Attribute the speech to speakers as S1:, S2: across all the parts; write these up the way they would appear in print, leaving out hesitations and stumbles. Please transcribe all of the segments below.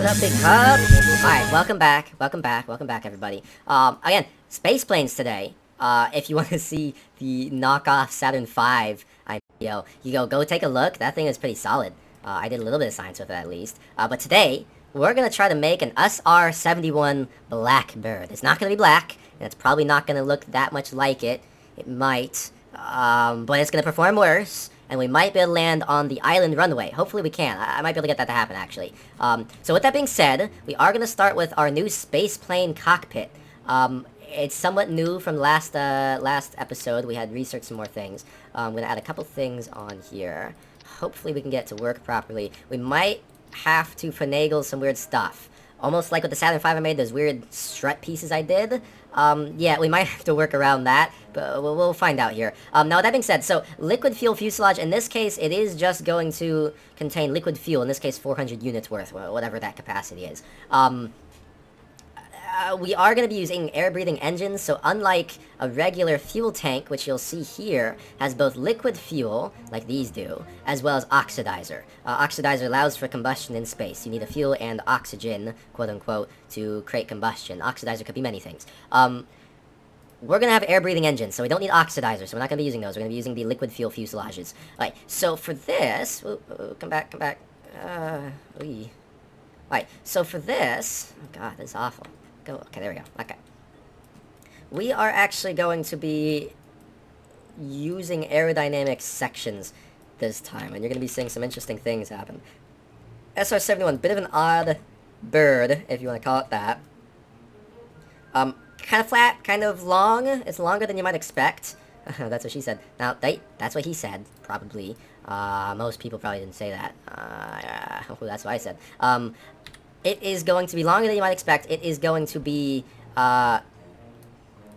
S1: What up, big hub? Alright, welcome back, everybody. Again, space planes today. If you want to see the knockoff Saturn V video, you go take a look. That thing is pretty solid. I did a little bit of science with it at least. But today, we're gonna try to make an SR-71 Blackbird. It's not gonna be black, and it's probably not gonna look that much like it. It might, but it's gonna perform worse. And we might be able to land on the island runway. Hopefully we can. I might be able to get that to happen, actually. So with that being said, we are going to start with our new space plane cockpit. It's somewhat new from last episode. We had researched some more things. I'm going to add a couple things on here. Hopefully we can get it to work properly. We might have to finagle some weird stuff. Almost like with the Saturn V I made, those weird strut pieces I did. Yeah, we might have to work around that, but we'll find out here. Now, with that being said, so liquid fuel fuselage, in this case, it is just going to contain liquid fuel, in this case, 400 units worth, whatever that capacity is. We are going to be using air-breathing engines, so unlike a regular fuel tank, which you'll see here, has both liquid fuel, like these do, as well as oxidizer. Oxidizer allows for combustion in space. You need a fuel and oxygen, quote-unquote, to create combustion. Oxidizer could be many things. We're going to have air-breathing engines, so we don't need oxidizer, so we're not going to be using those. We're going to be using the liquid fuel fuselages. Alright, so for this... come back. Alright, so for this... Oh god, this is awful. Okay, there we go. Okay. We are actually going to be using aerodynamic sections this time, and you're going to be seeing some interesting things happen. SR-71, bit of an odd bird, if you want to call it that. Kind of flat, kind of long. It's longer than you might expect. That's what she said. Now, that's what he said, probably. Most people probably didn't say that. That's what I said. It is going to be longer than you might expect. It is going to be, well,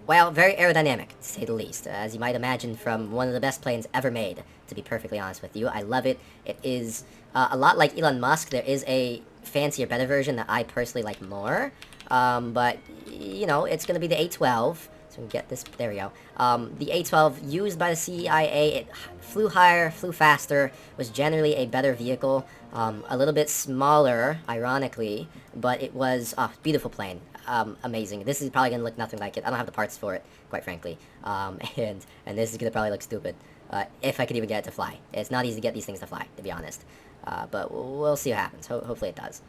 S1: very aerodynamic, to say the least. As you might imagine from one of the best planes ever made, to be perfectly honest with you. I love it. It is a lot like Elon Musk. There is a fancier, better version that I personally like more. But, you know, it's going to be the A-12. So we can get this, there we go. The A-12 used by the CIA, it flew higher, flew faster, was generally a better vehicle, a little bit smaller, ironically, but it was a beautiful plane, amazing. This is probably going to look nothing like it. I don't have the parts for it, quite frankly, and this is going to probably look stupid, if I could even get it to fly. It's not easy to get these things to fly, to be honest, but we'll see what happens. Hopefully it does.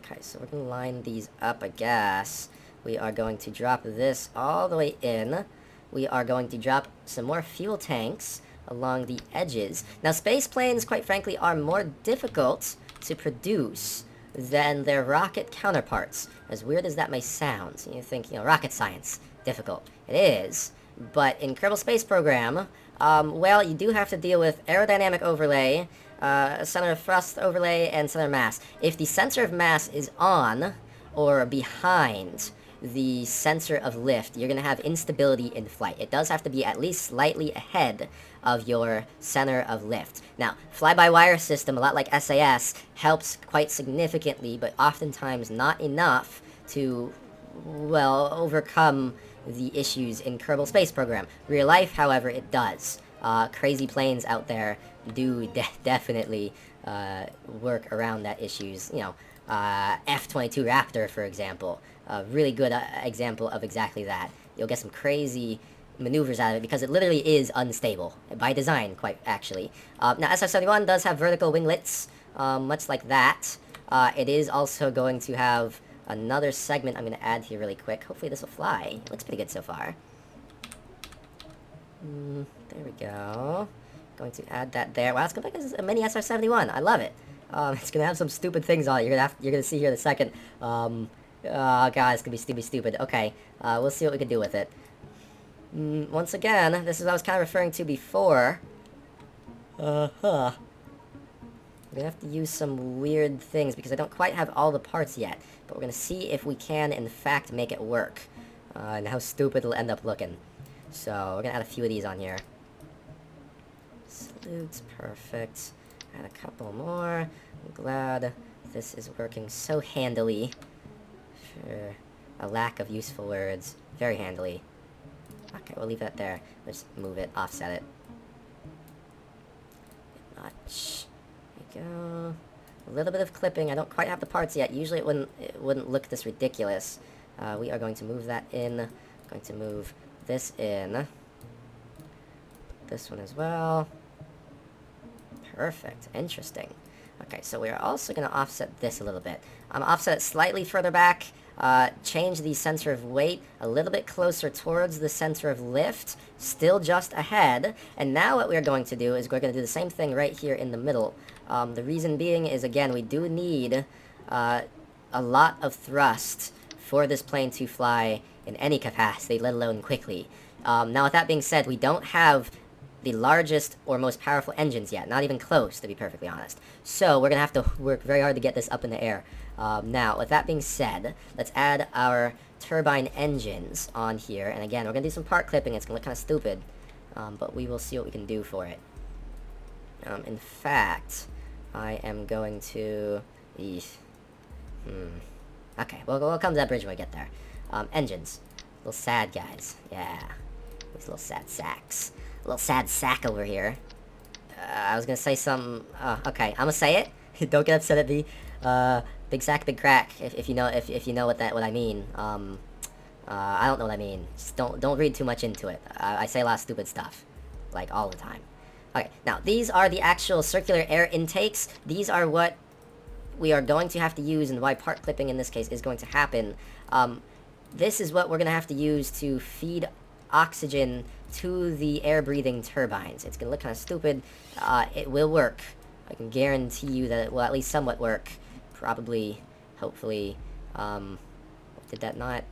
S1: Okay, so we're going to line these up, I guess. We are going to drop this all the way in. We are going to drop some more fuel tanks along the edges. Now, space planes, quite frankly, are more difficult to produce than their rocket counterparts. As weird as that may sound, you think, you know, rocket science, difficult. It is, but in Kerbal Space Program, well, you do have to deal with aerodynamic overlay, center of thrust overlay, and center of mass. If the center of mass is on or behind the center of lift, you're going to have instability in flight. It does have to be at least slightly ahead of your center of lift. Now, fly-by-wire system, a lot like SAS, helps quite significantly, but oftentimes not enough to, well, overcome the issues in Kerbal Space Program. Real life, however, it does. Crazy planes out there do definitely work around that issues. You know, F-22 Raptor, for example. A really good example of exactly that. You'll get some crazy maneuvers out of it because it literally is unstable, by design, quite actually. Now, SR-71 does have vertical winglets, much like that. It is also going to have another segment I'm going to add here really quick. Hopefully this will fly. It looks pretty good so far. There we go. Going to add that there. Wow, it's going to be like a mini SR-71. I love it. It's going to have some stupid things on it. You're going to see here in a second. Oh god, it's gonna be stupid. Okay, we'll see what we can do with it. Once again, this is what I was kind of referring to before. We're gonna have to use some weird things because I don't quite have all the parts yet. But we're gonna see if we can, in fact, make it work. And how stupid it'll end up looking. So, we're gonna add a few of these on here. Salutes, perfect. Add a couple more. I'm glad this is working so handily. For a lack of useful words. Very handily. Okay, we'll leave that there. Let's move it, offset it. Much. There we go. A little bit of clipping. I don't quite have the parts yet. Usually it wouldn't look this ridiculous. We are going to move that in. Going to move this in. This one as well. Perfect. Interesting. Okay, so we are also going to offset this a little bit. Offset it slightly further back. Change the center of weight a little bit closer towards the center of lift. Still just ahead. And now what we're going to do is we're going to do the same thing right here in the middle. The reason being is, again, we do need a lot of thrust for this plane to fly in any capacity, let alone quickly. Now, with that being said, we don't have the largest or most powerful engines yet. Not even close, to be perfectly honest. So, we're going to have to work very hard to get this up in the air. Now, with that being said, let's add our turbine engines on here. And again, we're going to do some part clipping. It's going to look kind of stupid, but we will see what we can do for it. In fact, I am going to... Okay, we'll come to that bridge when we get there. Engines. Little sad guys. Yeah. These little sad sacks. A little sad sack over here. I was gonna say something... okay, I'm gonna say it. Don't get upset at me. Big sack, big crack. If you know what I mean. I don't know what I mean. Just don't read too much into it. I say a lot of stupid stuff, like all the time. Okay, now these are the actual circular air intakes. These are what we are going to have to use, and why part clipping in this case is going to happen. This is what we're going to have to use to feed oxygen to the air-breathing turbines. It's going to look kind of stupid. It will work. I can guarantee you that it will at least somewhat work. Probably, hopefully. Did that not?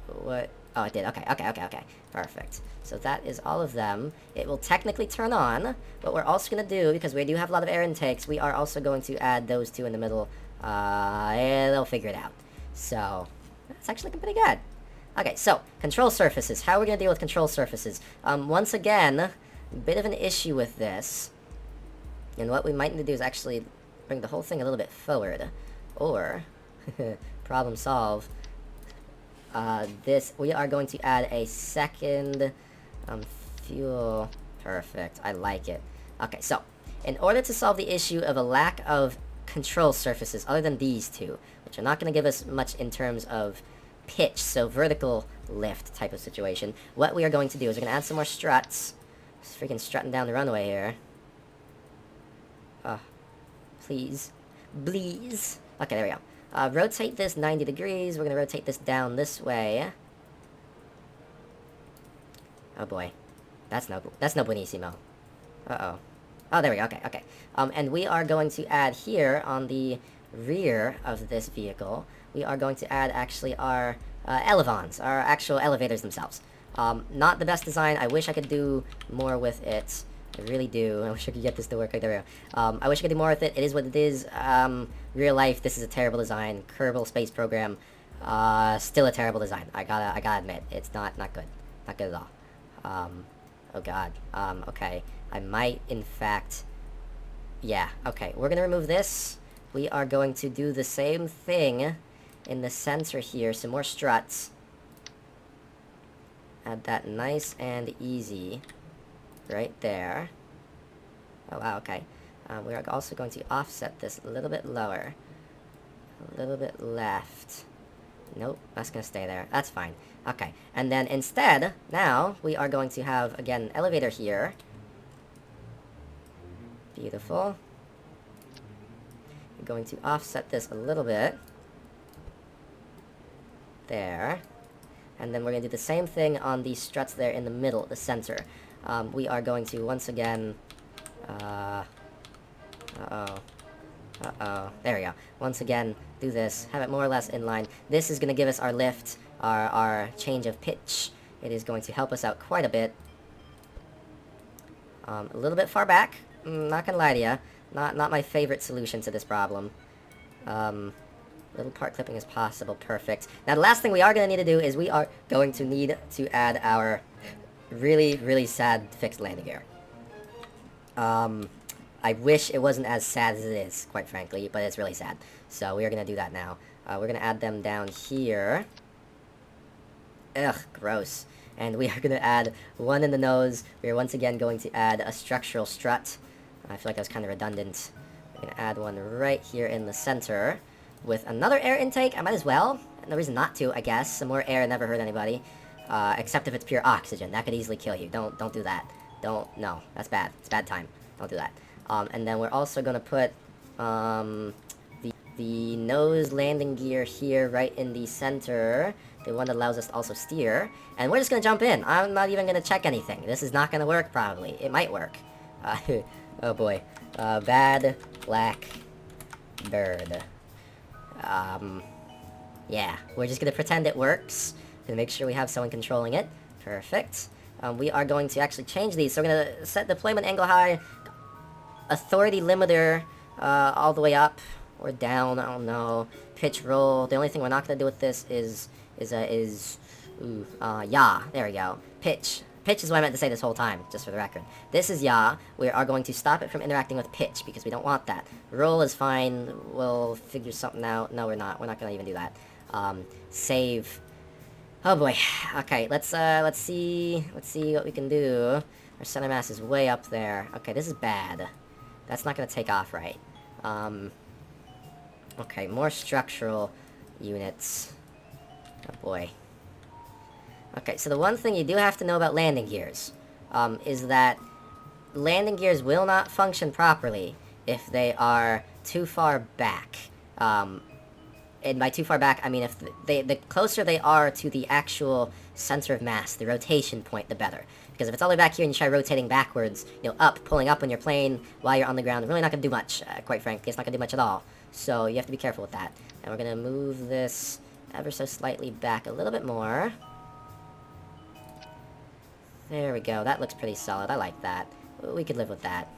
S1: What? Oh, it did. Okay. Perfect. So that is all of them. It will technically turn on. What we're also going to do, because we do have a lot of air intakes, we are also going to add those two in the middle. And they'll figure it out. So, that's actually looking pretty good. Okay, so, control surfaces. How are we going to deal with control surfaces? Once again, a bit of an issue with this. And what we might need to do is actually bring the whole thing a little bit forward. Or, problem solve. We are going to add a second fuel. Perfect. I like it. Okay, so in order to solve the issue of a lack of control surfaces other than these two, which are not going to give us much in terms of pitch, so vertical lift type of situation, what we are going to do is we're going to add some more struts. Just freaking strutting down the runway here. Please. Please. Okay, there we go. Rotate this 90 degrees. We're going to rotate this down this way. Oh boy. That's no buenissimo. Uh-oh. Oh, there we go. Okay. And we are going to add here on the rear of this vehicle, we are going to add actually our elevons, our actual elevators themselves. Not the best design. I wish I could do more with it. I really do. I wish I could get this to work. Right, there we go. I wish I could do more with it. It is what it is. Real life, this is a terrible design. Kerbal Space Program, still a terrible design. I gotta admit, it's not good. Not good at all. Oh god. Okay. I might, in fact... Yeah, okay. We're gonna remove this. We are going to do the same thing in the center here. Some more struts. Add that nice and easy right there. Oh, wow, okay. We are also going to offset this a little bit lower. A little bit left. Nope, that's going to stay there. That's fine. Okay, and then instead, now, we are going to have, again, an elevator here. Beautiful. We're going to offset this a little bit. There. And then we're going to do the same thing on these struts there in the middle, the center. We are going to, once again... There we go. Once again, do this. Have it more or less in line. This is going to give us our lift, our change of pitch. It is going to help us out quite a bit. A little bit far back. Not going to lie to you. Not my favorite solution to this problem. Little part clipping is possible. Perfect. Now, the last thing we are going to need to do is we are going to need to add our really, really sad fixed landing gear. I wish it wasn't as sad as it is, quite frankly, but it's really sad. So we are going to do that now. We're going to add them down here. Ugh, gross. And we are going to add one in the nose. We are once again going to add a structural strut. I feel like that was kind of redundant. We're gonna add one right here in the center with another air intake. I might as well. No reason not to, I guess. Some more air never hurt anybody. Except if it's pure oxygen. That could easily kill you. Don't do that. No, that's bad. It's bad time. Don't do that. And then we're also gonna put, the nose landing gear here right in the center. The one that allows us to also steer. And we're just gonna jump in. I'm not even gonna check anything. This is not gonna work, probably. It might work. Oh boy. Bad Blackbird. Yeah. We're just gonna pretend it works. Gonna make sure we have someone controlling it. Perfect. We are going to actually change these. So we're gonna set deployment angle high. Authority limiter, all the way up. Or down, I don't know. Pitch roll. The only thing we're not gonna do with this is yaw. There we go. Pitch. Pitch is what I meant to say this whole time, just for the record. This is yaw. We are going to stop it from interacting with pitch, because we don't want that. Roll is fine. We'll figure something out. No, we're not. We're not gonna even do that. Save. Oh boy. Okay, let's see what we can do. Our center mass is way up there. Okay, this is bad. That's not gonna take off right. Okay, more structural units. Oh boy. Okay, so the one thing you do have to know about landing gears, is that landing gears will not function properly if they are too far back. And by too far back, I mean if the closer they are to the actual center of mass, the rotation point, the better. Because if it's all the way back here and you try rotating backwards, pulling up on your plane while you're on the ground, really not going to do much, quite frankly. It's not going to do much at all. So you have to be careful with that. And we're going to move this ever so slightly back a little bit more. There we go. That looks pretty solid. I like that. We could live with that.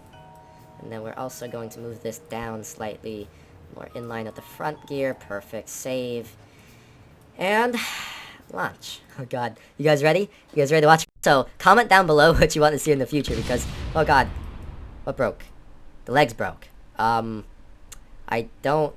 S1: And then we're also going to move this down slightly more in line with the front gear. Perfect. Save. And launch. Oh god. You guys ready? You guys ready to watch? So, comment down below what you want to see in the future because, oh god. What broke? The legs broke. I don't,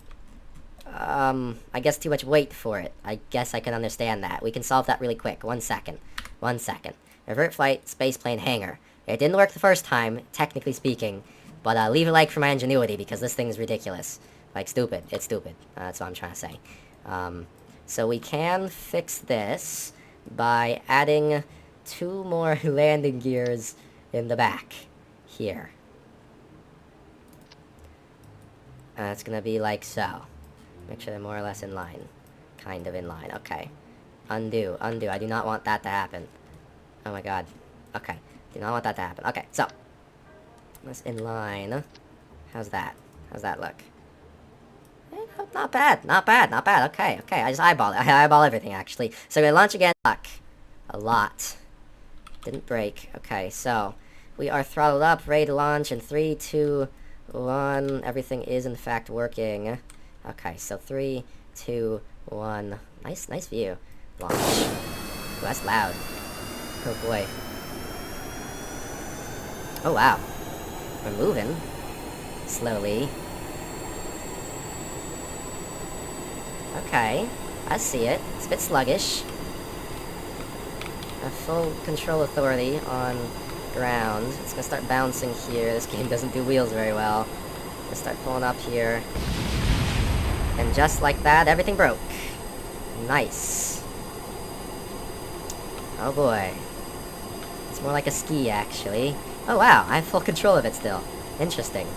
S1: I guess too much weight for it. I guess I can understand that. We can solve that really quick. 1 second. 1 second. Revert flight, spaceplane, hangar. It didn't work the first time, technically speaking, but leave a like for my ingenuity because this thing is ridiculous. Like, stupid. It's stupid. That's what I'm trying to say. So we can fix this by adding 2 more landing gears in the back. Here. It's gonna be like so. Make sure they're more or less in line. Kind of in line. Okay. Undo. Undo. I do not want that to happen. Oh my god. Okay. Do not want that to happen. Okay, so. That's in line. How's that? How's that look? Not bad. Not bad. Not bad. Okay. Okay. I just eyeball it. I eyeball everything, actually. So we're gonna launch again. Fuck. A lot. Didn't break. Okay, so. We are throttled up. Ready to launch in 3, 2, 1. Everything is in fact working. Okay, so 3, 2, 1. Nice view. Launch. Ooh, that's loud. Oh boy. Oh wow. We're moving. Slowly. Okay. I see it. It's a bit sluggish. A full control authority on ground. It's gonna start bouncing here. This game doesn't do wheels very well. Gonna start pulling up here. And just like that, everything broke. Nice. Oh boy. It's more like a ski, actually. Oh wow, I have full control of it still. Interesting.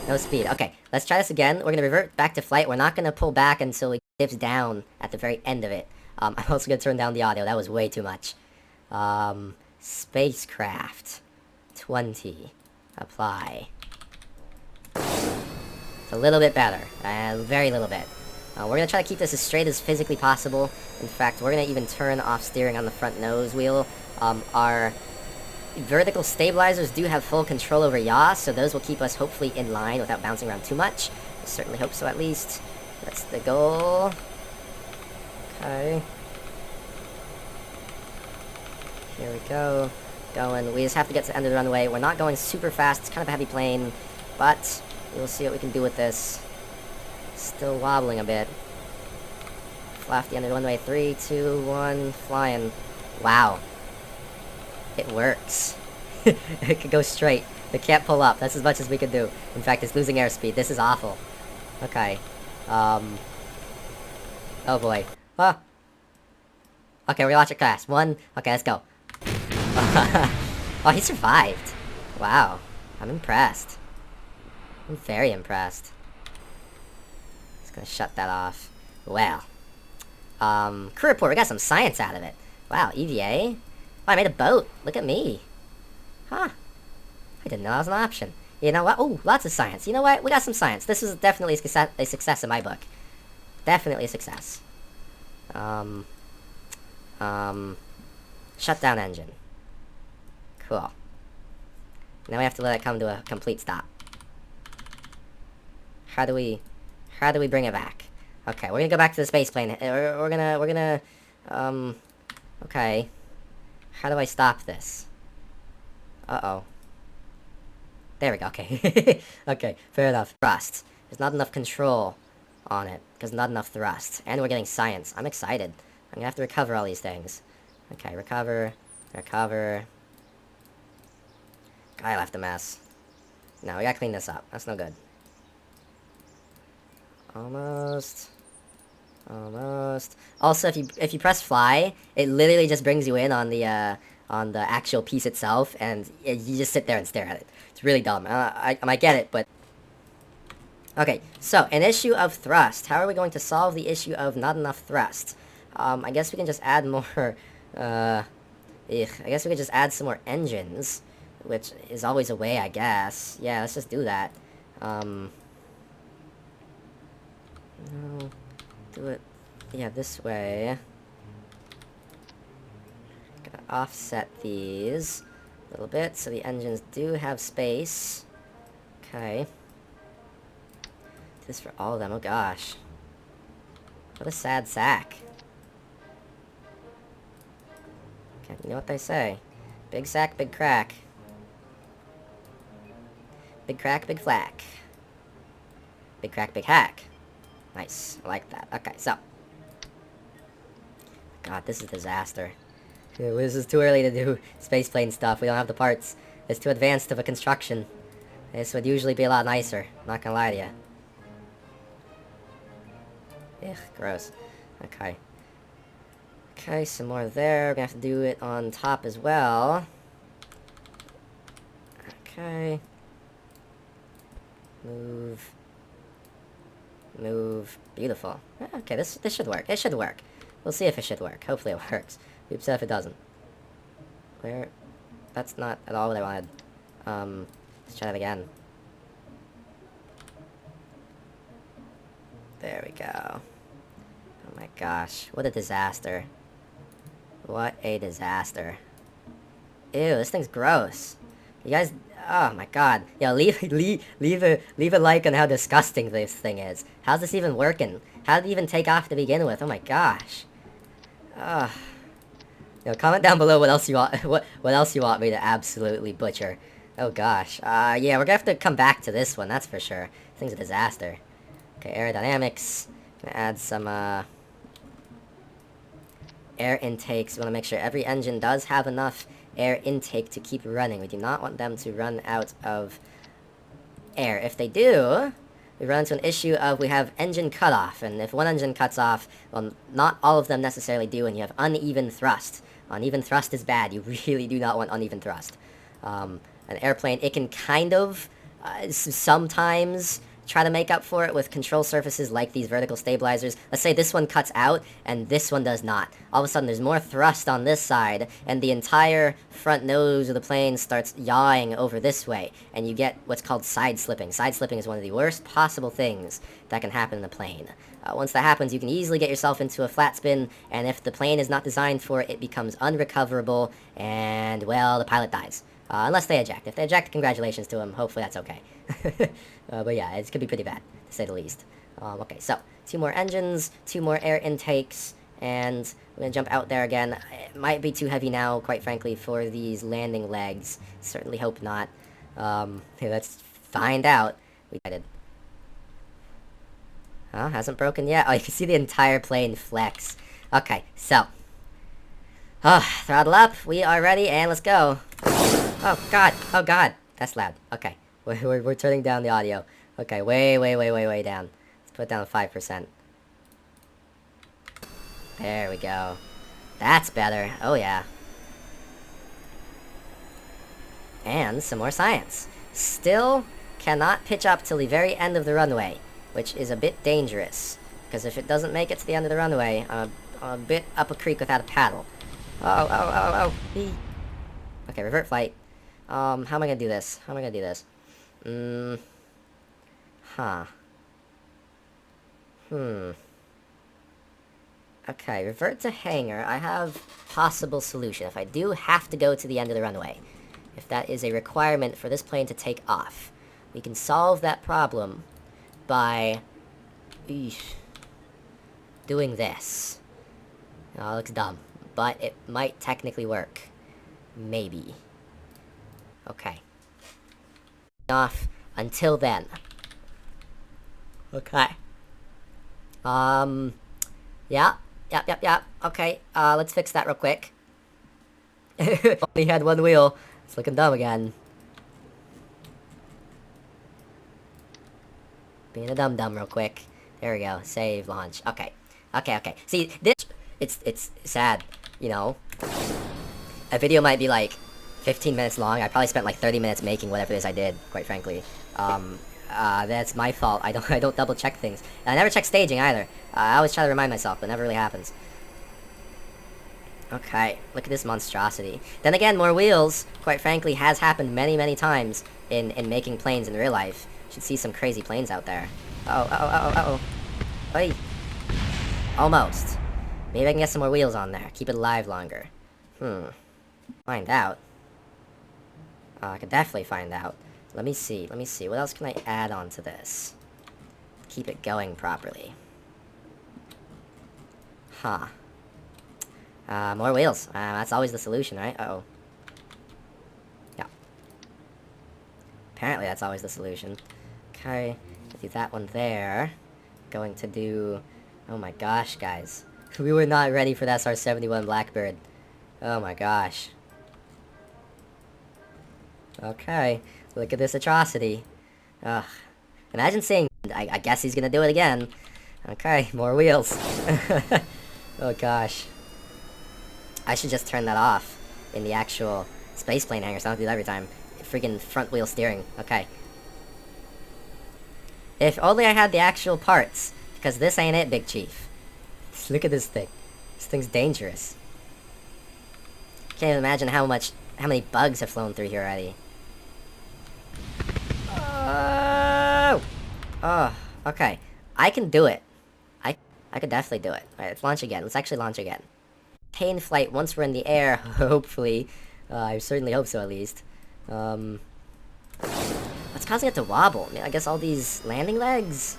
S1: No speed. Okay, let's try this again. We're gonna revert back to flight. We're not gonna pull back until it dips down at the very end of it. I'm also gonna turn down the audio. That was way too much. Spacecraft. 20. Apply. It's a little bit better. Very little bit. We're going to try to keep this as straight as physically possible. In fact, we're going to even turn off steering on the front nose wheel. Our vertical stabilizers do have full control over yaw, so those will keep us hopefully in line without bouncing around too much. I certainly hope so, at least. That's the goal. Okay. Here we go. Going. We just have to get to the end of the runway. We're not going super fast. It's kind of a heavy plane, but we'll see what we can do with this. Still wobbling a bit. Fly off the end of the runway. 3, 2, 1, flying. Wow. It works. It could go straight. It can't pull up. That's as much as we can do. In fact, it's losing airspeed. This is awful. Okay. Oh boy. Ah. Okay, we're gonna watch it crash. One. Okay, let's go. Oh, he survived. Wow. I'm impressed. I'm very impressed. Just gonna shut that off. Well. Crew report. We got some science out of it. Wow, EVA? Oh, I made a boat. Look at me. Huh. I didn't know that was an option. You know what? Oh, lots of science. You know what? We got some science. This is definitely a success in my book. Definitely a success. Shutdown engine. Cool. Now we have to let it come to a complete stop. How do we bring it back? Okay, we're gonna go back to the space plane. We're gonna, okay. How do I stop this? Uh-oh. There we go, okay. Okay, fair enough. Thrust. There's not enough control on it, because not enough thrust. And we're getting science. I'm excited. I'm gonna have to recover all these things. Okay, recover. God, I left a mess. No, we gotta clean this up. That's no good. Almost. Also, if you press fly, it literally just brings you in on the actual piece itself, and you just sit there and stare at it. It's really dumb. I might get it, but... Okay, so, an issue of thrust. How are we going to solve the issue of not enough thrust? I guess we can just add more, I guess we could just add some more engines, which is always a way, I guess. Yeah, let's just do that. No, do it, yeah, this way. Gotta offset these a little bit so the engines do have space. Okay. Do this for all of them, oh gosh. What a sad sack. Okay, you know what they say. Big sack, big crack. Big crack, big flack. Big crack, big hack. Nice. I like that. Okay, so. God, this is a disaster. This is too early to do spaceplane stuff. We don't have the parts. It's too advanced of a construction. This would usually be a lot nicer. Not gonna lie to you. Ugh, gross. Okay. Okay, some more there. We're gonna have to do it on top as well. Okay. Move. Beautiful. Okay, this should work. It should work. We'll see if it should work. Hopefully it works. Be upset if it doesn't. Where? That's not at all what I wanted. Let's try that again. There we go. Oh my gosh. What a disaster. What a disaster. Ew, this thing's gross. You guys... Oh my god. Yo, leave a like on how disgusting this thing is. How's this even working? How did it even take off to begin with? Oh my gosh. Ugh. Yo, comment down below what else you want what else you want me to absolutely butcher. Oh gosh. Yeah, we're gonna have to come back to this one, that's for sure. This thing's a disaster. Okay, aerodynamics. Gonna add some air intakes. We wanna make sure every engine does have enough air intake to keep running. We do not want them to run out of air. If they do, we run into an issue of we have engine cutoff, and if one engine cuts off, well, not all of them necessarily do, and you have uneven thrust. Uneven thrust is bad. You really do not want uneven thrust. An airplane, it can kind of sometimes try to make up for it with control surfaces like these vertical stabilizers. Let's say this one cuts out, and this one does not. All of a sudden, there's more thrust on this side, and the entire front nose of the plane starts yawing over this way, and you get what's called side slipping. Side slipping is one of the worst possible things that can happen in a plane. Once that happens, you can easily get yourself into a flat spin, and if the plane is not designed for it, it becomes unrecoverable, and, well, the pilot dies. Unless they eject. If they eject, congratulations to them. Hopefully that's okay. But yeah, it could be pretty bad, to say the least. Okay, so, 2 more engines, 2 more air intakes, and we're gonna jump out there again. It might be too heavy now, quite frankly, for these landing legs. Certainly hope not. Let's find out. We did. Oh, hasn't broken yet? Oh, you can see the entire plane flex. Okay, so. Throttle up, we are ready, and let's go. Oh god, That's loud. Okay. We're turning down the audio. Okay, way down. Let's put it down to 5%. There we go. That's better. Oh, yeah. And some more science. Still cannot pitch up till the very end of the runway, which is a bit dangerous. Because if it doesn't make it to the end of the runway, I'm a bit up a creek without a paddle. Oh. Okay, revert flight. How am I gonna do this? Okay, revert to hangar. I have possible solution. If I do have to go to the end of the runway, if that is a requirement for this plane to take off, we can solve that problem by doing this. Oh, it looks dumb, but it might technically work. Maybe. Okay. Off until then. Okay. Yeah. Okay, let's fix that real quick. Only had one wheel. It's looking dumb again. Being a dum-dum real quick. There we go. Save, launch. Okay. See, this... It's sad, you know? A video might be, like, 15 minutes long. I probably spent, like, 30 minutes making whatever it is I did, quite frankly. That's my fault. I don't double-check things. And I never check staging, either. I always try to remind myself, but it never really happens. Okay, look at this monstrosity. Then again, more wheels, quite frankly, has happened many times in making planes in real life. You should see some crazy planes out there. Uh-oh. Oi. Almost. Maybe I can get some more wheels on there. Keep it alive longer. Find out. I could definitely find out. Let me see. What else can I add on to this? Keep it going properly. More wheels. That's always the solution, right? Uh-oh. Yeah. Apparently that's always the solution. Okay. Do that one there. Going to do... Oh my gosh, guys. We were not ready for the SR-71 Blackbird. Oh my gosh. Okay. Look at this atrocity. Ugh. Imagine saying, I guess he's gonna do it again. Okay, more wheels. Oh gosh. I should just turn that off in the actual space plane hangar, so I don't have to do that every time. Freaking front wheel steering. Okay. If only I had the actual parts, because this ain't it, Big Chief. Look at this thing. This thing's dangerous. Can't even imagine how many bugs have flown through here already. Oh, okay. I can do it. I could definitely do it. Alright, let's launch again. Let's actually launch again. Maintain flight once we're in the air, hopefully. I certainly hope so, at least. What's causing it to wobble? I mean, I guess all these landing legs?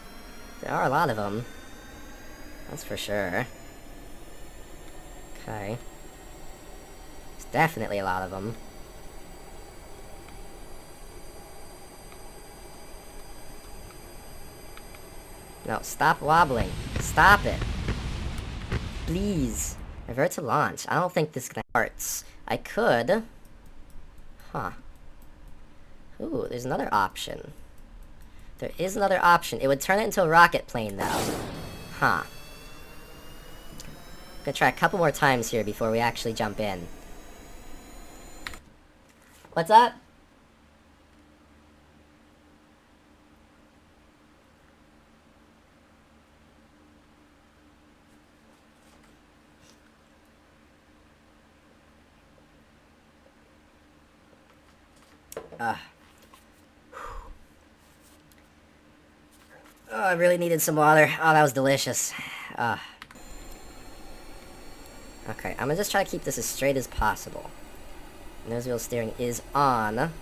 S1: There are a lot of them. That's for sure. Okay. There's definitely a lot of them. No, stop wobbling. Stop it. Please. Revert to launch. I don't think this parts. I could. Ooh, there's another option. There is another option. It would turn it into a rocket plane, though. I'm gonna try a couple more times here before we actually jump in. What's up? Oh, I really needed some water. Oh, that was delicious. Okay, I'm gonna just try to keep this as straight as possible. Nose wheel steering is on.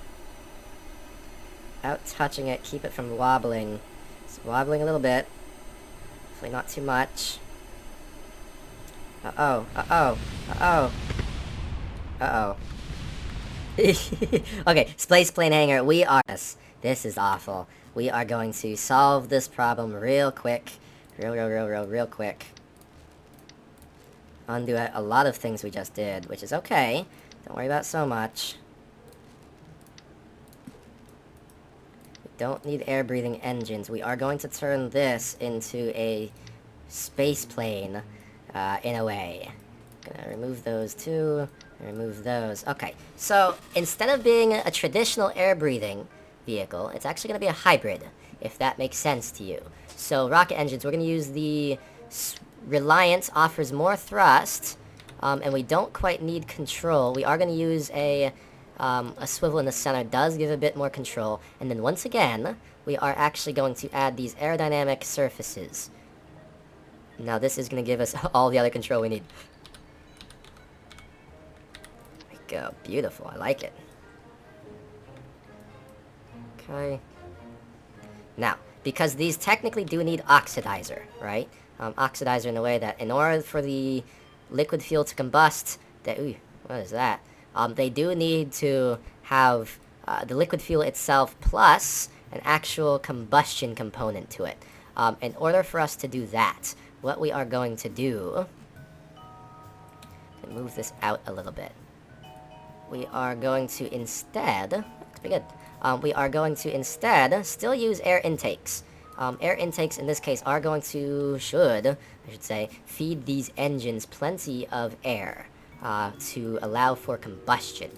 S1: Without touching it, keep it from wobbling. It's wobbling a little bit. Hopefully not too much. Okay, space plane hangar, we are... This is awful. We are going to solve this problem real quick. Real quick. Undo a lot of things we just did, which is okay. Don't worry about so much. don't need air-breathing engines. We are going to turn this into a space plane, in a way. Gonna remove those two, remove those. Okay, so instead of being a traditional air-breathing vehicle, it's actually gonna be a hybrid, if that makes sense to you. So rocket engines, we're gonna use the Reliance, offers more thrust, and we don't quite need control. We are gonna use a swivel in the center, does give a bit more control, and then once again, we are actually going to add these aerodynamic surfaces. Now this is going to give us all the other control we need. There we go. Beautiful. I like it. Okay. Now, because these technically do need oxidizer, right? Oxidizer in the way that in order for the liquid fuel to combust, ooh, what is that? They do need to have the liquid fuel itself plus an actual combustion component to it. In order for us to do that, what we are going to do, move this out a little bit. We are going to instead, looks pretty good. We are going to instead still use air intakes. Air intakes in this case are going to, I should say, feed these engines plenty of air to allow for combustion.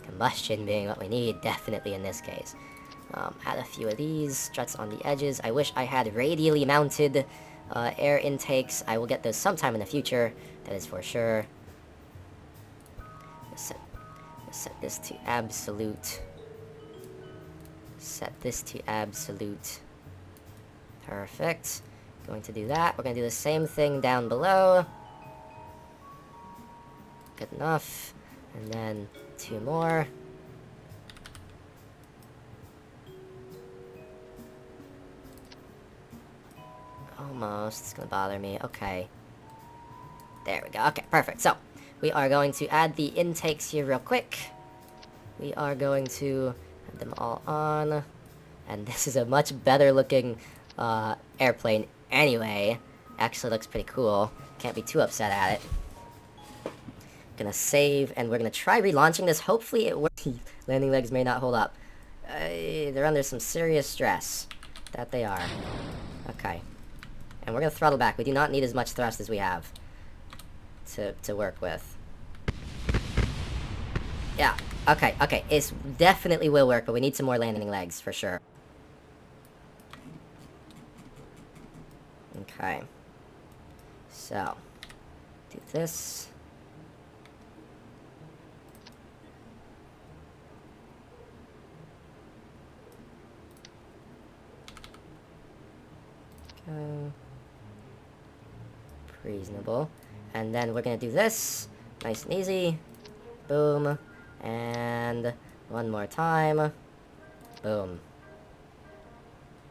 S1: Combustion being what we need, definitely in this case. Add a few of these, struts on the edges. I wish I had radially mounted air intakes. I will get those sometime in the future, that is for sure. Set this to absolute. Set this to absolute. Perfect. Going to do that. We're going to do the same thing down below. Good enough. And then 2 more. Almost. It's going to bother me. Okay. There we go. Okay, perfect. So, we are going to add the intakes here real quick. We are going to add them all on. And this is a much better looking airplane anyway. Actually looks pretty cool. Can't be too upset at it. Gonna save, and we're gonna try relaunching this. Hopefully it works. Landing legs may not hold up. They're under some serious stress. That they are. Okay. And we're gonna throttle back. We do not need as much thrust as we have to work with. Yeah. Okay, okay. It definitely will work, but we need some more landing legs for sure. Okay. So, do this. Okay. Reasonable. And then we're gonna do this. Nice and easy. Boom. And one more time. Boom.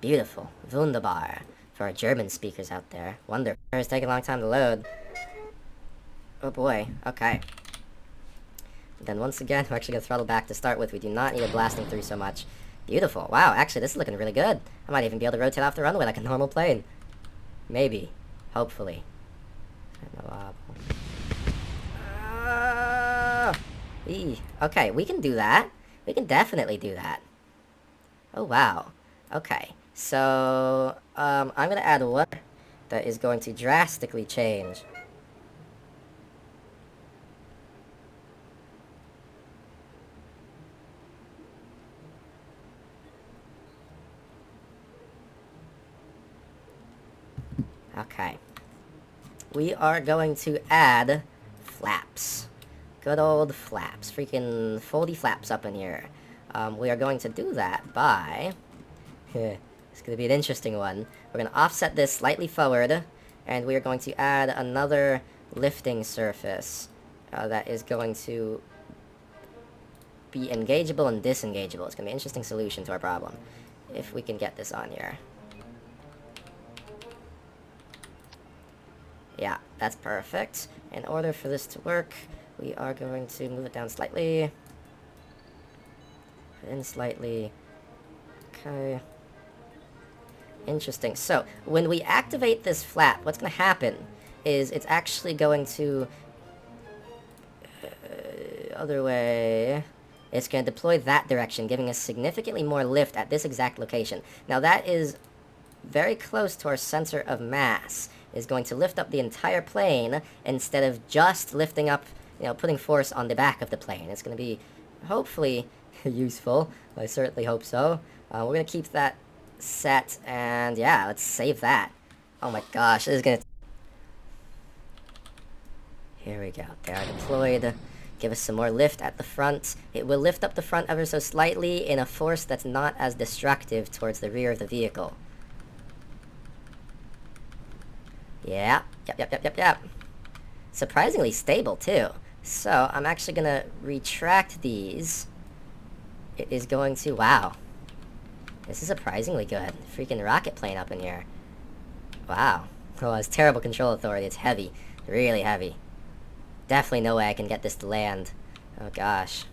S1: Beautiful. Wunderbar. For our German speakers out there. Wonderful. It's taking a long time to load. Oh boy. Okay. Then once again, we're actually going to throttle back to start with. We do not need it blasting through so much. Beautiful. Wow, actually, this is looking really good. I might even be able to rotate off the runway like a normal plane. Maybe. Hopefully. Okay, we can do that. We can definitely do that. Oh, wow. Okay. So, I'm going to add one that is going to drastically change. Okay. We are going to add flaps. Good old flaps. Freaking foldy flaps up in here. We are going to do that by... It's going to be an interesting one. We're going to offset this slightly forward, and we are going to add another lifting surface that is going to be engageable and disengageable. It's going to be an interesting solution to our problem, if we can get this on here. Yeah, that's perfect. In order for this to work, we are going to move it down slightly. In slightly. Okay. Interesting. So, when we activate this flap, what's going to happen is it's actually going to... other way... it's going to deploy that direction, giving us significantly more lift at this exact location. Now that is very close to our center of mass. Is going to lift up the entire plane instead of just lifting up, putting force on the back of the plane. It's going to be, hopefully, useful. I certainly hope so. We're going to keep that set, and yeah, let's save that. Oh my gosh, this is going to... Here we go. They are deployed. Give us some more lift at the front. It will lift up the front ever so slightly in a force that's not as destructive towards the rear of the vehicle. Yeah. Yep. Surprisingly stable, too. So, I'm actually going to retract these. It is going to... Wow. This is surprisingly good. Freaking rocket plane up in here. Wow. Oh, it's terrible control authority. It's heavy. Really heavy. Definitely no way I can get this to land. Oh gosh.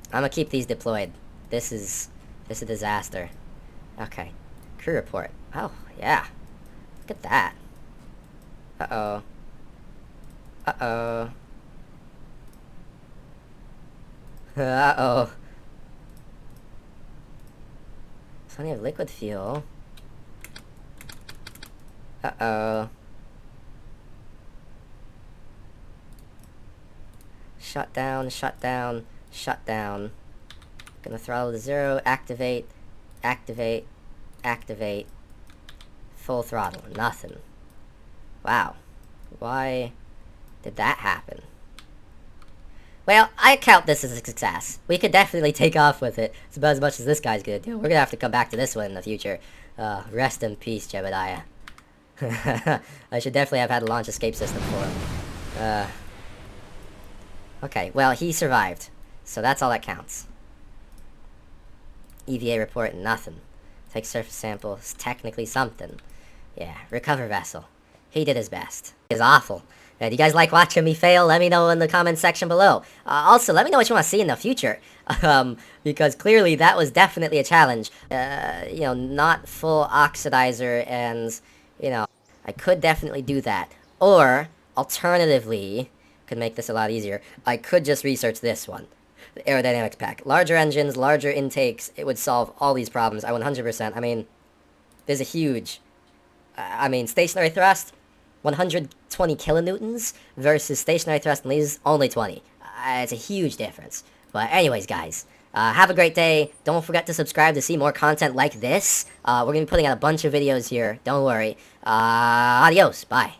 S1: I'm gonna keep these deployed. This is a disaster. Okay. Crew report. Oh, yeah. Look at that. Uh-oh. Uh-oh. Uh-oh. Plenty of liquid fuel. Uh-oh. Shut down. Gonna throttle to 0, activate. Full throttle, nothing. Wow. Why did that happen? Well, I count this as a success. We could definitely take off with it. It's about as much as this guy's gonna do. We're gonna have to come back to this one in the future. Rest in peace, Jebediah. I should definitely have had a launch escape system for him. Okay, well, he survived. So that's all that counts. EVA report, nothing. Take surface samples, technically something. Yeah, recover vessel. He did his best. It's awful. Do you guys like watching me fail? Let me know in the comments section below. Also, let me know what you want to see in the future. Because clearly that was definitely a challenge. Not full oxidizer and, I could definitely do that. Or, alternatively, could make this a lot easier, I could just research this one. The aerodynamics pack. Larger engines, larger intakes, it would solve all these problems. I 100%. I mean, there's a huge... stationary thrust, 120 kilonewtons versus stationary thrust and these only 20. It's a huge difference. But anyways, guys, have a great day. Don't forget to subscribe to see more content like this. We're going to be putting out a bunch of videos here. Don't worry. Adios. Bye.